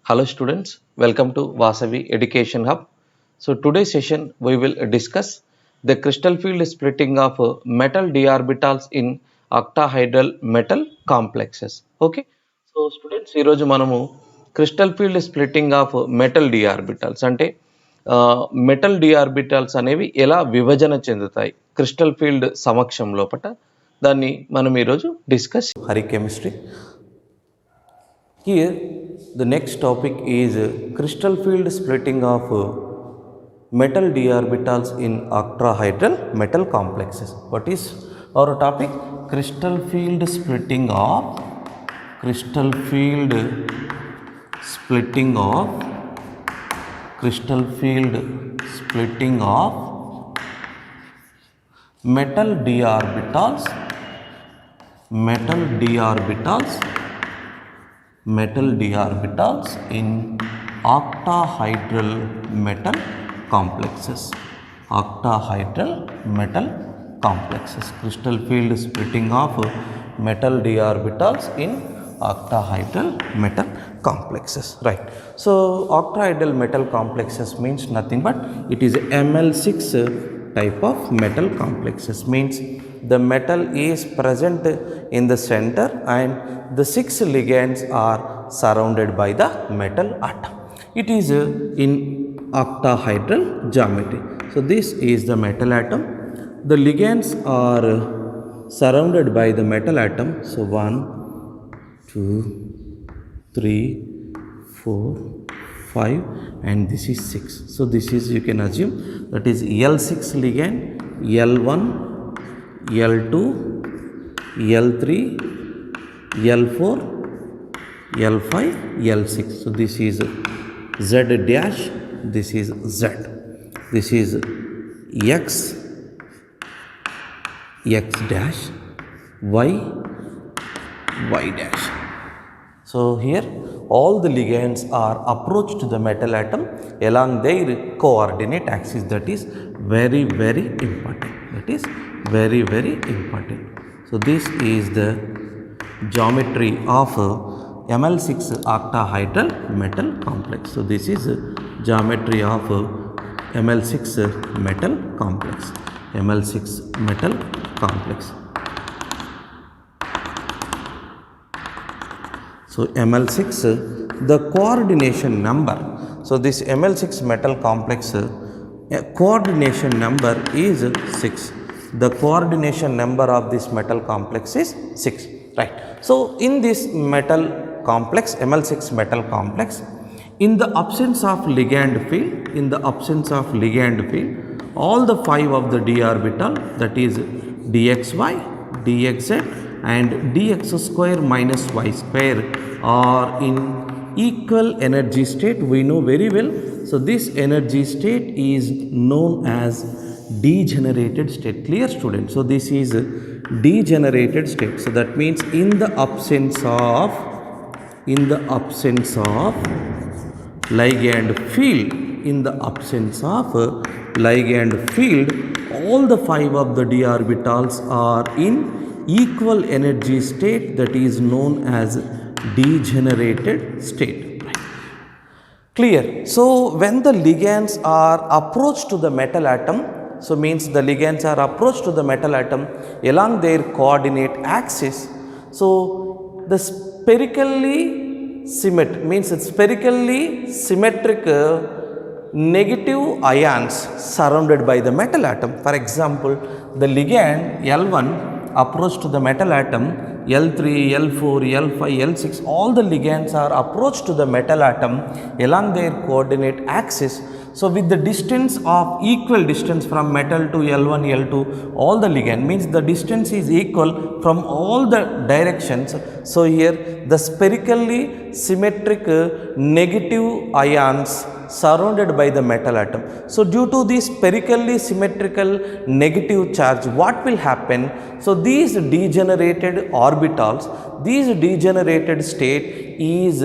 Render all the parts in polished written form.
Hello students, welcome to Vasavi Education Hub. So today's session we will discuss the crystal field splitting of metal d orbitals in octahedral metal complexes. Okay. So students ఈరోజు మనము crystal field splitting of metal d orbitals అంటే metal d orbitals అనేవి ఎలా విభజన చెందుతాయి crystal field సమక్షం లోపట దాన్ని మనం ఈరోజు discuss Hari chemistry. Here the next topic is crystal field splitting of metal d orbitals in octahedral metal complexes. What is our topic? Crystal field splitting of crystal field splitting of crystal field splitting of metal d orbitals in octahedral metal complexes. Octahedral metal complexes. Crystal field splitting of metal d orbitals in octahedral metal complexes. Right. So octahedral metal complexes means nothing but it is Ml6 type of metal complexes. Means the metal is present in the center and the 6 ligands are surrounded by the metal atom. It is in octahedral geometry. So this is the metal atom. The ligands are surrounded by the metal atom. So 1, 2, 3, 4, 5 and this is 6. So this is, you can assume, that is L6 ligand, L1, L2, L3, L4, L5, L6. So this is Z dash, this is Z, this is X, X dash, Y, Y dash. So here all the ligands are approached to the metal atom along their coordinate axis. That is very important. That is very important. So this is the geometry of Ml6 octahedral metal complex. So this is geometry of Ml6 metal complex. Ml6 metal complex. So Ml6, the coordination number. So this Ml6 metal complex coordination number is 6. The coordination number of this metal complex is 6. Right. So in this metal complex, Ml6 metal complex, in the absence of ligand field, all the 5 of the d orbital, that is dxy, dxz and dx square minus y square, are in equal energy state. We know very well. So this energy state is known as degenerated state. Clear, students? So this is degenerated state. So that means in the absence of ligand field, all the 5 of the d orbitals are in equal energy state, that is known as degenerated state. Clear? So when the ligands are approached to the metal atom, so means the ligands are approached to the metal atom along their coordinate axis. So the spherically symmetric negative ions surrounded by the metal atom. For example, the ligand L1 approached to the metal atom, L3, L4, L5, L6, all the ligands are approached to the metal atom along their coordinate axis. So with the distance of equal distance from metal to L1, L2, all the ligand means the distance is equal from all the directions. So here the spherically symmetric negative ions surrounded by the metal atom. So due to this spherically symmetrical negative charge, what will happen? So these degenerated orbitals, these degenerated state is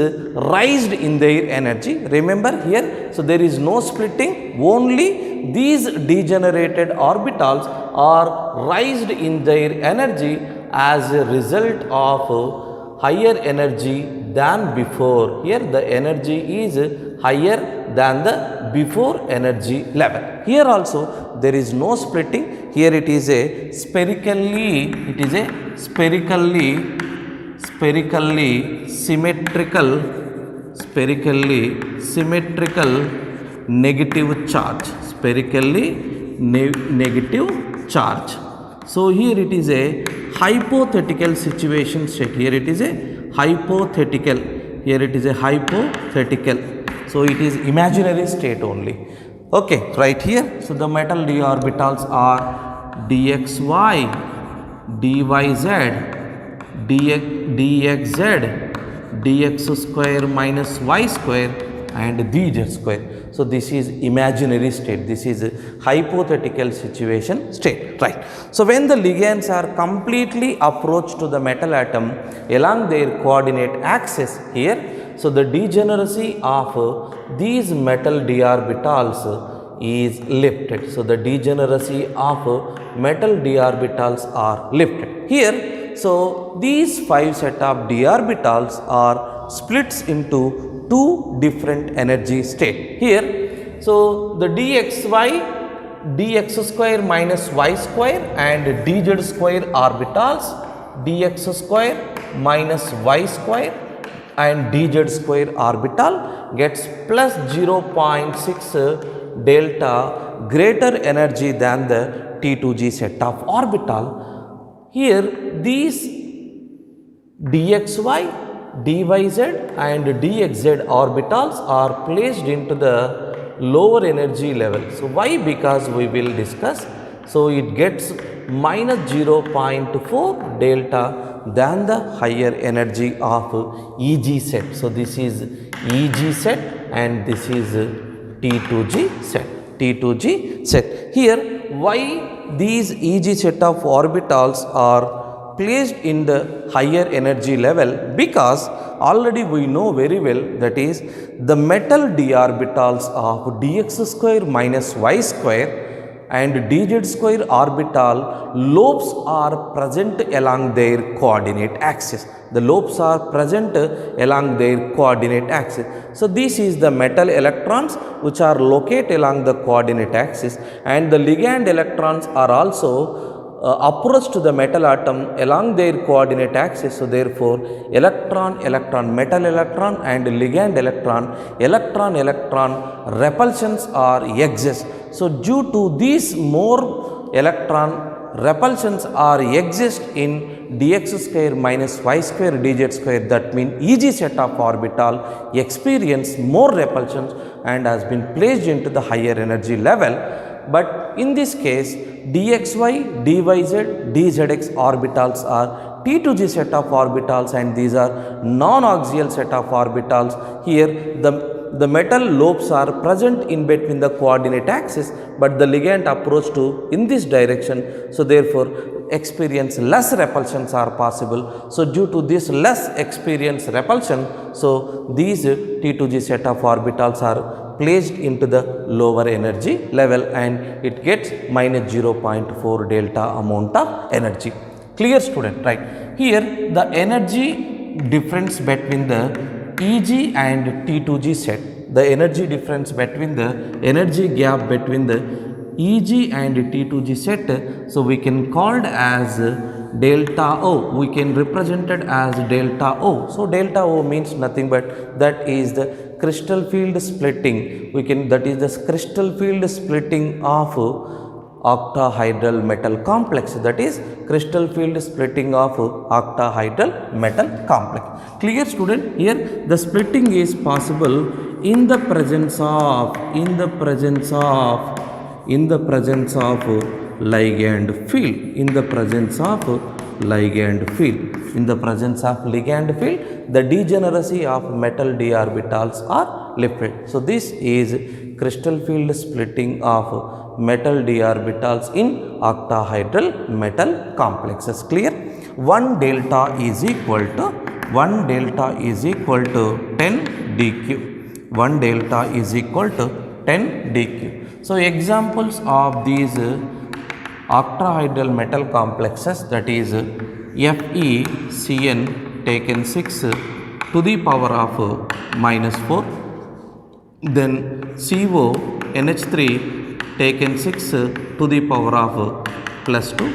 raised in their energy. Remember here, so there is no splitting, only these degenerated orbitals are raised in their energy as a result of higher energy than before. Here the energy is higher than the before energy level. Here also there is no splitting. Here it is a spherically symmetrical negative charge, negative charge. So here it is a hypothetical situation state. Here it is a hypothetical. So it is imaginary state only. Okay, right here. So the metal d orbitals are dxy, dyz, dxz, dx square minus y square and dz square. So this is imaginary state. This is a hypothetical situation state, right? So when the ligands are completely approached to the metal atom along their coordinate axis here, so the degeneracy of these metal d orbitals is lifted. So the degeneracy of metal d orbitals are lifted. Here, so these 5 set of d orbitals are splits into 2 different energy state. Here, so the dxy, dx square minus y square and dz square orbitals, dx square minus y square and dz square orbital gets plus 0.6 delta greater energy than the T2g set of orbital. Here these dxy, dyz and dxz orbitals are placed into the lower energy level. So why? Because we will discuss. So it gets minus 0.4 delta than the higher energy of EG set. So this is EG set and this is T2g set. Here why these EG set of orbitals are placed in the higher energy level? Because already we know very well, that is the metal d orbitals of dx square minus y square and dz square orbital lobes are present along their coordinate axis. The lobes are present along their coordinate axis. So this is the metal electrons which are located along the coordinate axis, and the ligand electrons are also approach to the metal atom along their coordinate axis. So therefore electron, metal electron and ligand electron repulsions are exist. So due to these more electron repulsions are exist in dx square minus y square dz square, that means EG set of orbital experience more repulsions and has been placed into the higher energy level. But in this case dxy, dyz, dzx orbitals are T2g set of orbitals and these are non-axial set of orbitals. Here the metal lobes are present in between the coordinate axis, but the ligand approach to in this direction. So therefore experience less repulsions are possible. So due to this less experience repulsion, so these T2g set of orbitals are placed into the lower energy level and it gets minus 0.4 delta amount of energy. Clear student, right? Here the energy difference between the EG and T2g set, the energy difference between the energy gap between the EG and T2g set, so we can call it as delta O. We can represent it as delta O. So delta O means nothing but that is the crystal field splitting. That is the crystal field splitting of octahedral metal complex. That is crystal field splitting of octahedral metal complex. Clear student? Here the splitting is possible in the presence of ligand field. In the presence of ligand field, the degeneracy of metal d orbitals are lifted. So this is crystal field splitting of metal d orbitals in octahedral metal complexes. Clear? 1 delta is equal to 10 dq. 1 delta is equal to 10 dq. So examples of these octahedral metal complexes, that is FeCN taken 6 to the power of minus 4. Then CO NH3 taken 6 to the power of plus 2.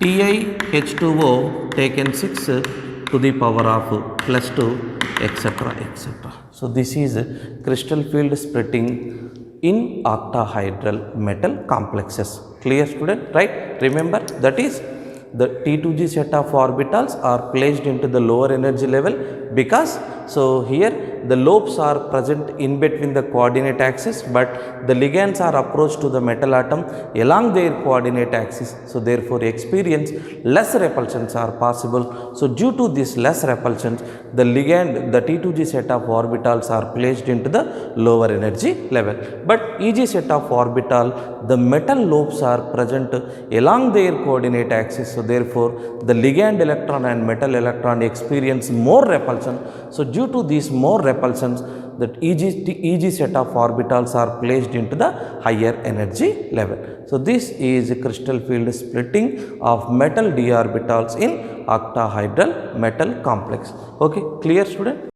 TiH2O taken 6 to the power of plus 2, etc. etc. So this is crystal field splitting in octahedral metal complexes. Clear student, right? Remember that is the T2G set of orbitals are placed into the lower energy level because so here the lobes are present in between the coordinate axis, but the ligands are approached to the metal atom along their coordinate axis. So therefore experience less repulsions are possible. So due to this less repulsions, the ligand, the T2G set of orbitals are placed into the lower energy level. But EG set of orbital, the metal lobes are present along their coordinate axis. So therefore the ligand electron and metal electron experience more repulsion. So due to these more repulsions, that EG set of orbitals are placed into the higher energy level. So this is crystal field splitting of metal d orbitals in octahedral metal complex. Okay, clear student?